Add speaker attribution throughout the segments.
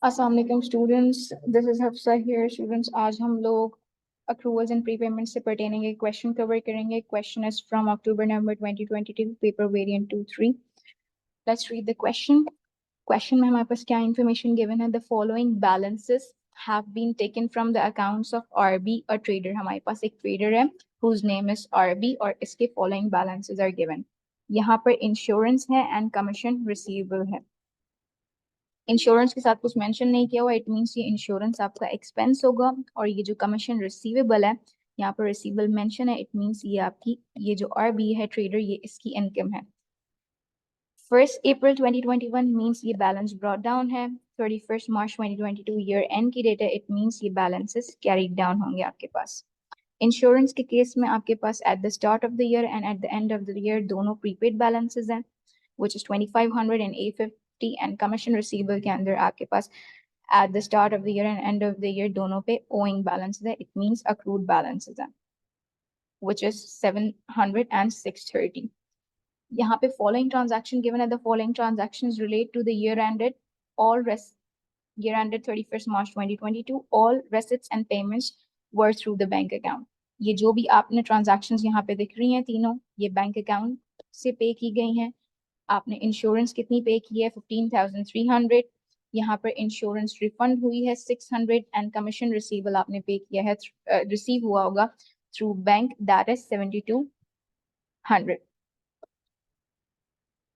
Speaker 1: अस्सलाम वालेकुम students, this is Hafsa here. Students, आज हम लोग अक्रूवल्स एंड प्रीपेमेंट से पर्टेनिंग एक क्वेश्चन कवर करेंगे। Question is from October November 2022 paper variant 2-3। Let's read the question. Question में हमारे पास क्या इंफॉर्मेशन गिवन है? The following balances have been taken from the accounts of RB a trader. हमारे पास एक ट्रेडर है हुज नेम इज आरबी और इसके फॉलोइंग बैलेंसेस आर गिवन। यहाँ पर इंश्योरेंस है एंड कमीशन रिसीवेबल है। इंश्योरेंस के साथ कुछ मेंशन नहीं किया हुआ, इट मींस ये इंश्योरेंस आपका एक्सपेंस होगा। और ये जो कमीशन रिसीवेबल है, यहाँ पर रिसीवेबल मेंशन है, इट मींस ये आपकी, ये जो आरबी है ट्रेडर, ये इसकी इनकम है। 1 अप्रैल 2021 मींस ये बैलेंस ब्रॉट डाउन है। 31 मार्च 2022 ईयर एंड की डेट है, इट मींस ये बैलेंसेस कैरीड डाउन होंगे आपके पास। इंश्योरेंस के केस में आपके पास at the start of the year and at the end of the year दोनों प्रीपेड बैलेंसेस हैं, which is 2500 and 850। And commission receivable के अंदर आपके पास at the start of the year and end of the year दोनों पे owing balances है, it means accrued balances है, which is 700 and 630। यहाँ पे फॉलोइंग ट्रांजैक्शन गिवन है, the following transactions relate to the year ended all rest year ended 31st March 2022, all receipts and payments were through the bank account। ये जो भी आपने transactions यहाँ पे दिख रही हैं तीनों, ये बैंक अकाउंट से पे की गई हैं। आपने इंश्योरेंस कितनी पे की है? 15,300। यहाँ पर इंश्योरेंस रिफंड हुई है 600 एंड कमीशन रिसीवेबल आपने पे किया है, रिसीव हुआ होगा through bank, that is 7200।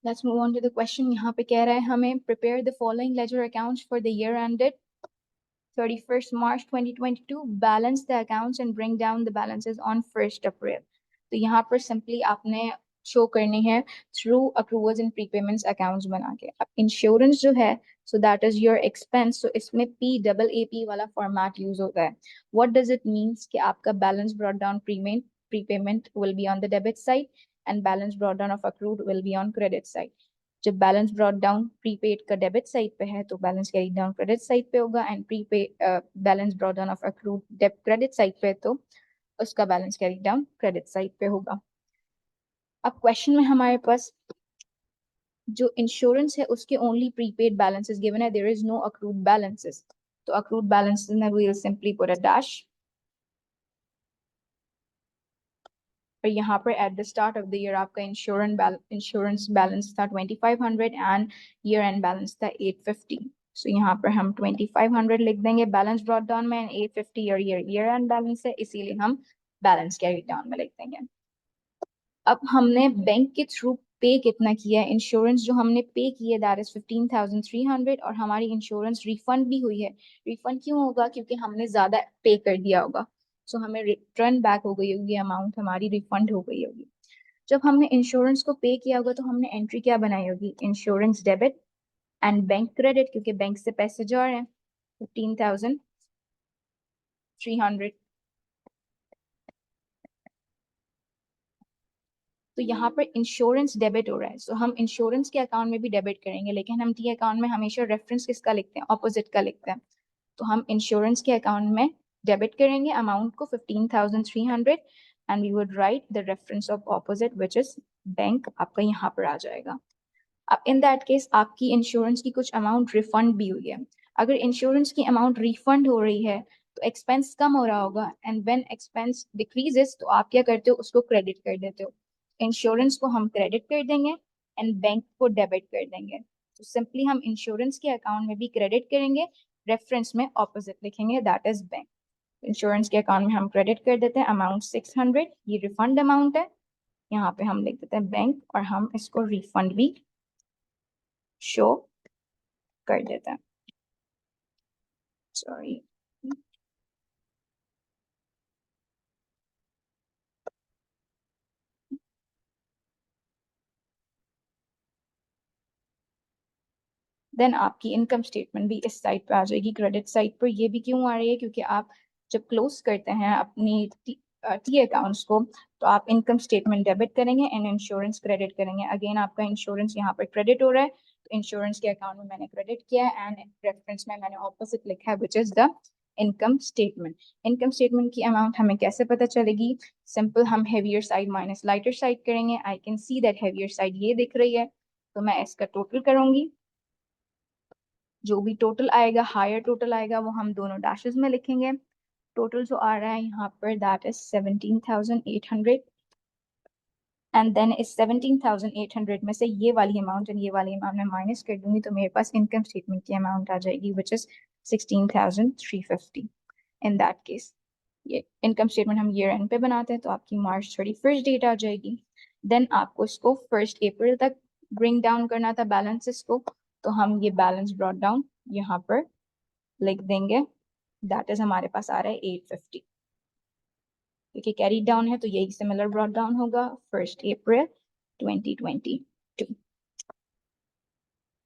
Speaker 1: Let's move on to the question. यहाँ पे कह रहा है हमें prepare the following ledger accounts for the year ended 31st March 2022, balance the accounts and bring down the balances on 1st April। तो यहाँ पर simply आपने शो करनी है through accruals and prepayments accounts बना के। अब इंश्योरेंस जो है, so that is your expense, so इसमें PAAP वाला फॉर्मेट यूज होता है। व्हाट डज इट मीन्स कि आपका balance brought down prepayment will be on the debit side and balance brought down of accrued will be on credit side. जब balance brought down prepaid का debit side पे है तो balance carry down credit side पे होगा, and prepaid balance brought down of accrued debit credit side पे तो उसका balance carry down credit side पे होगा। अब क्वेश्चन में हमारे पास जो इंश्योरेंस है उसके ओनली प्रीपेड बैलेंसेस गिवन है, there is no accrued balances. तो अक्रूड बैलेंसेस में we will simply put a dash, और यहाँ पर at the start of the year आपका इंश्योरेंस बैलेंस था 2500 एंड ईयर एंड बैलेंस था 850। सो यहाँ पर हम 2500 लिख देंगे बैलेंस ब्रॉट डाउन में, एंड 850 ईयर एंड बैलेंस है, इसीलिए हम बैलेंस कैरी डाउन में लिख देंगे। अब हमने बैंक के थ्रू पे कितना किया है? इंश्योरेंस जो हमने पे की है दैट इज 15,300, और हमारी इंश्योरेंस रिफंड भी हुई है। रिफंड क्यों होगा? क्योंकि हमने ज्यादा पे कर दिया होगा, सो हमें रिटर्न बैक हो गई होगी, अमाउंट हमारी रिफंड हो गई होगी। जब हमने इंश्योरेंस को पे किया होगा तो हमने एंट्री क्या बनाई होगी? Insurance debit and bank credit, क्योंकि बैंक से पैसे जा रहे हैं 15,300। तो यहाँ पर इंश्योरेंस डेबिट हो रहा है, सो हम इंश्योरेंस के अकाउंट में भी डेबिट करेंगे, लेकिन हम टी अकाउंट में हमेशा रेफरेंस किसका लिखते हैं? ऑपोजिट का लिखते हैं। तो हम इंश्योरेंस के अकाउंट में डेबिट करेंगे अमाउंट को 15,300 and we would write the reference of opposite which is bank, आपका यहाँ पर आ जाएगा। अब इन दैट केस आपकी इंश्योरेंस की कुछ अमाउंट रिफंड भी हुई है। अगर इंश्योरेंस की अमाउंट रिफंड हो रही है तो एक्सपेंस कम हो रहा होगा, एंड व्हेन एक्सपेंस डिक्रीजेस तो आप क्या करते हो? उसको क्रेडिट कर देते हो। इंश्योरेंस को हम क्रेडिट कर देंगे एंड बैंक को डेबिट कर देंगे। तो सिंपली हम इंश्योरेंस के अकाउंट में भी क्रेडिट करेंगे, रेफरेंस में ऑपोजिट लिखेंगे, दैट इज बैंक। इंश्योरेंस के अकाउंट में हम क्रेडिट कर देते हैं अमाउंट 600, ये रिफंड अमाउंट है, यहाँ पे हम लिख देते हैं बैंक, और हम इसको रिफंड भी शो कर देते हैं। सॉरी, देन आपकी इनकम स्टेटमेंट भी इस साइड पे आ जाएगी, क्रेडिट साइड पर। ये भी क्यों आ रही है? क्योंकि आप जब क्लोज करते हैं अपनी टी अकाउंट्स को तो आप इनकम स्टेटमेंट डेबिट करेंगे एंड इंश्योरेंस क्रेडिट करेंगे। अगेन आपका इंश्योरेंस यहाँ पर क्रेडिट हो रहा है, तो इंश्योरेंस के अकाउंट में मैंने क्रेडिट किया है एंड रेफरेंस में मैंने ऑपोजिट लिखा है which is the income statement. Income statement की अमाउंट हमें कैसे पता चलेगी? सिंपल, हम heavier side minus lighter side करेंगे। I can see that heavier side ये दिख रही है, तो मैं इसका टोटल करूंगी जो भी टोटल आएगा, हायर टोटल आएगा, वो हम दोनों डैशेस में लिखेंगे। टोटल जो आ रहा है यहाँ पर दैट इज 17,800, एंड देन इस 17,800 में से ये वाली अमाउंट और ये वाली अमाउंट में माइनस कर दूंगी तो मेरे पास इनकम स्टेटमेंट की अमाउंट आ जाएगी which is 16,350। In that case ये इनकम स्टेटमेंट हम ईयर एंड पे बनाते हैं, तो आपकी मार्च 31st डेट आ जाएगी। देन आपको इसको 1 अप्रैल तक ब्रिंग डाउन करना था बैलेंसेस को, तो हम ये बैलेंस ब्रॉट डाउन यहाँ पर लिख देंगे। दैट इज हमारे पास आ रहा है 850, क्योंकि कैरी डाउन है तो यही सिमिलर ब्रॉट डाउन होगा 1 April 2022।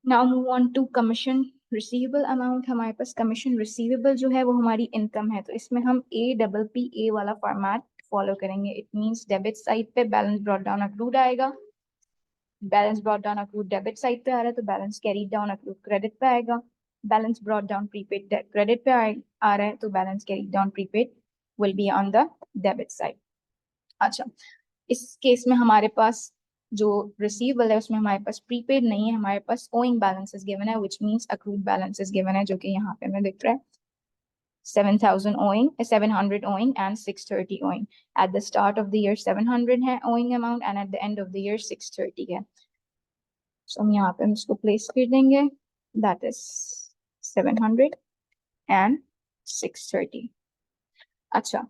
Speaker 1: Now move on to commission receivable amount. हमारे पास कमीशन रिसीवेबल जो है वो हमारी इनकम है, तो इसमें हम APPA वाला फॉर्मेट फॉलो करेंगे। इट मींस डेबिट साइड पे बैलेंस ब्रॉट डाउन अक्रूड आएगा, balance brought down accrued debit side पे आ रहा है तो balance carry down accrued credit पे आएगा। Balance brought down prepaid credit पे आ रहा है तो balance carry down prepaid will be on the debit side. अच्छा, इस केस में हमारे पास जो रिसीवेबल है उसमें हमारे पास प्रीपेड नहीं है, हमारे पास ओइंग बैलेंसेस गिवन है which means accrued balances given है, जो कि यहाँ पे हमें दिख रहा है 7,000 owing, 700 owing and 630 owing. At the start of the year 700 है owing amount and at the end of the year 630 है। So हम यहाँ पे हम इसको प्लेस कर देंगे, that is 700 and 630। अच्छा,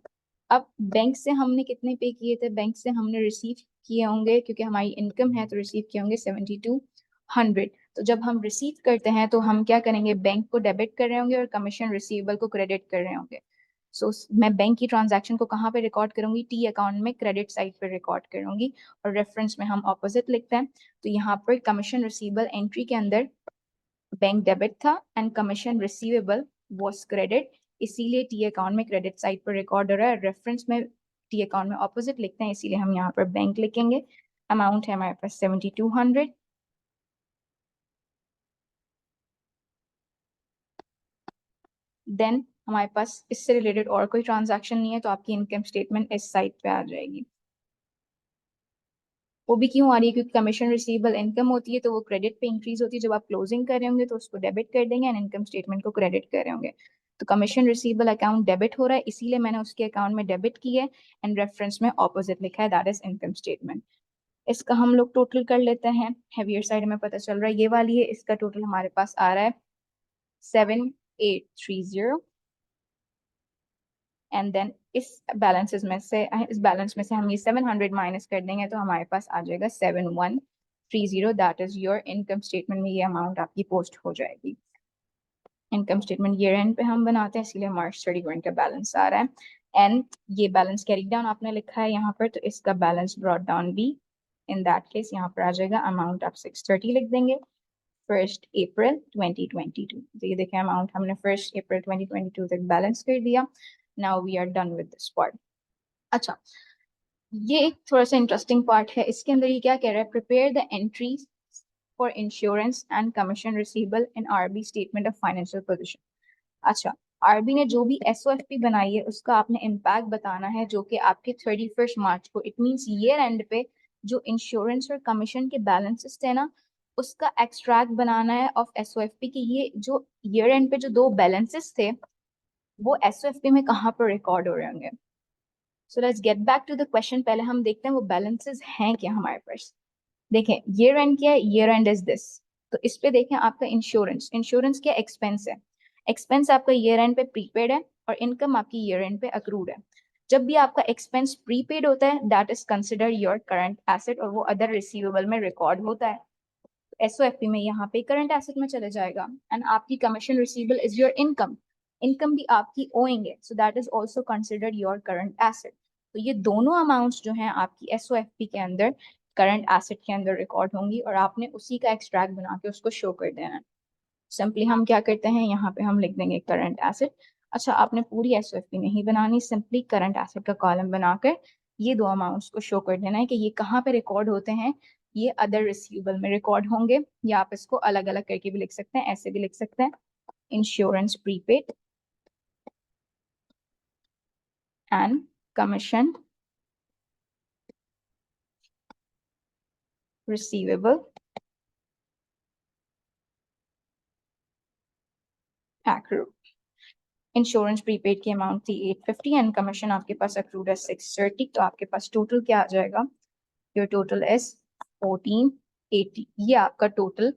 Speaker 1: अब बैंक से हमने कितने पे किए थे? बैंक से हमने रिसीव किए होंगे, क्योंकि हमारी इनकम है तो रिसीव किए होंगे 7,200। तो जब हम रिसीव करते हैं तो हम क्या करेंगे, बैंक को डेबिट कर रहे होंगे और कमीशन रिसीवेबल को क्रेडिट कर रहे होंगे। सो मैं बैंक की ट्रांजैक्शन को कहाँ पे रिकॉर्ड करूंगी? टी अकाउंट में क्रेडिट साइड पे रिकॉर्ड करूंगी, और रेफरेंस में हम ऑपोजिट लिखते हैं। तो यहाँ पर कमीशन रिसीवेबल एंट्री के अंदर बैंक डेबिट था and commission receivable was credit, इसीलिए टी अकाउंट में क्रेडिट साइड पर रिकॉर्ड हो रहा है। रेफरेंस में टी अकाउंट में ऑपोजिट लिखते हैं, इसीलिए हम यहाँ पर बैंक लिखेंगे। अमाउंट है हमारे पास 7,200। देन हमारे पास इससे रिलेटेड और कोई ट्रांजैक्शन नहीं है, तो आपकी इनकम स्टेटमेंट इस साइड पे आ जाएगी। वो भी क्यों आ रही है? क्योंकि कमीशन रिसीवेबल इनकम होती है तो वो क्रेडिट पे इंक्रीज होती है, जब आप क्लोजिंग कर रहे होंगे तो उसको डेबिट कर देंगे एंड इनकम स्टेटमेंट को क्रेडिट कर रहे होंगे। तो कमीशन रिसीवेबल अकाउंट डेबिट हो रहा है, इसीलिए मैंने उसके अकाउंट में डेबिट की है एंड रेफरेंस में ऑपोजिट लिखा है, दैट इज इनकम स्टेटमेंट। इसका हम लोग टोटल कर लेते हैं। हैवियर साइड में पता चल रहा है ये वाली है, इसका टोटल हमारे पास आ रहा है 7,830। एंड देन इस बैलेंस में से हम ये 700 माइनस कर देंगे तो हमारे पास आ जाएगा 7,130। That is your income statement में ये अमाउंट आपकी पोस्ट हो जाएगी। इनकम स्टेटमेंट ईयर एंड पे हम बनाते हैं, इसीलिए मार्च 31 का बैलेंस आ रहा है। एंड ये बैलेंस कैरी डाउन आपने लिखा है यहाँ पर, तो इसका बैलेंस ब्रॉट डाउन भी इन दैट केस यहाँ पर आ जाएगा। अमाउंट आप 630 लिख देंगे 1 अप्रैल 2022। तो ये देखें अमाउंट हमने 1 अप्रैल 2022 तक बैलेंस कर दिया। Now we are done with this part. अच्छा, ये एक थोड़ा सा इंटरेस्टिंग पार्ट है। इसके अंदर ये क्या कह रहा है, prepare the entries for insurance and commission receivable in RB statement of financial position. अच्छा, आरबी ने जो भी एसओएफपी बनाई है उसका आपने इम्पैक्ट बताना है, जो कि आपके 31 मार्च को, इट मींस ईयर एंड पे जो इंश्योरेंस और कमीशन के बैलेंसेस थे ना, उसका एक्सट्रैक्ट बनाना है ऑफ एसओएफपी की। ये जो ईयर एंड पे जो दो बैलेंसेस थे वो एसओएफपी में कहाँ पर रिकॉर्ड हो रहे होंगे। So let's get back to the question. पहले हम देखते हैं वो बैलेंसेस हैं क्या हमारे पास। देखें ईयर एंड क्या है, ईयर एंड इज दिस। तो इस पे देखें आपका इंश्योरेंस, इंश्योरेंस क्या एक्सपेंस है, एक्सपेंस आपका ईयर एंड पे प्रीपेड है और इनकम आपकी ईयर एंड पे अक्रूड है। जब भी आपका एक्सपेंस प्रीपेड होता है that is consider your current asset और वो अदर रिसीवेबल में रिकॉर्ड होता है। एसओएफपी में यहाँ पे करंट एसेट में चले जाएगा। एंड आपकी commission receivable is your income, income भी आपकी ओइंग है, so that is also considered your current asset. तो ये दोनों अमाउंट्स जो हैं आपकी एसओएफपी के अंदर करंट एसेट के अंदर रिकॉर्ड होंगी और आपने उसी का एक्सट्रैक्ट बना के उसको शो कर देना है। सिंपली हम क्या करते हैं, यहाँ पे हम लिख देंगे करंट एसेट। अच्छा, आपने पूरी एसओएफपी नहीं बनानी, सिंपली करंट एसेट का कॉलम बनाकर ये दो अमाउंट्स को शो कर देना है कि ये कहाँ पे रिकॉर्ड होते हैं। ये अदर रिसीवेबल में रिकॉर्ड होंगे, या आप इसको अलग अलग करके भी लिख सकते हैं, ऐसे भी लिख सकते हैं। Insurance prepaid and commission receivable accrue. Insurance prepaid की अमाउंट थी 850 एंड कमीशन आपके पास अक्रूड है 630, तो आपके पास टोटल क्या आ जाएगा? Your total is 1480. ये आपका टोटल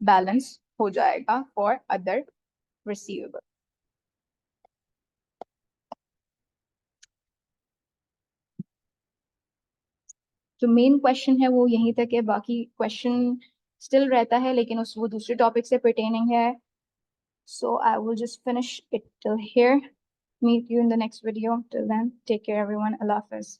Speaker 1: बैलेंस हो जाएगा फॉर अदर रिसीवेबल. जो मेन क्वेश्चन है वो यहीं तक है, बाकी क्वेश्चन स्टिल रहता है लेकिन उस वो दूसरे टॉपिक से pertaining है. So I will just finish it till here. Meet you in the next video. Till then, take care everyone. Allah Hafiz.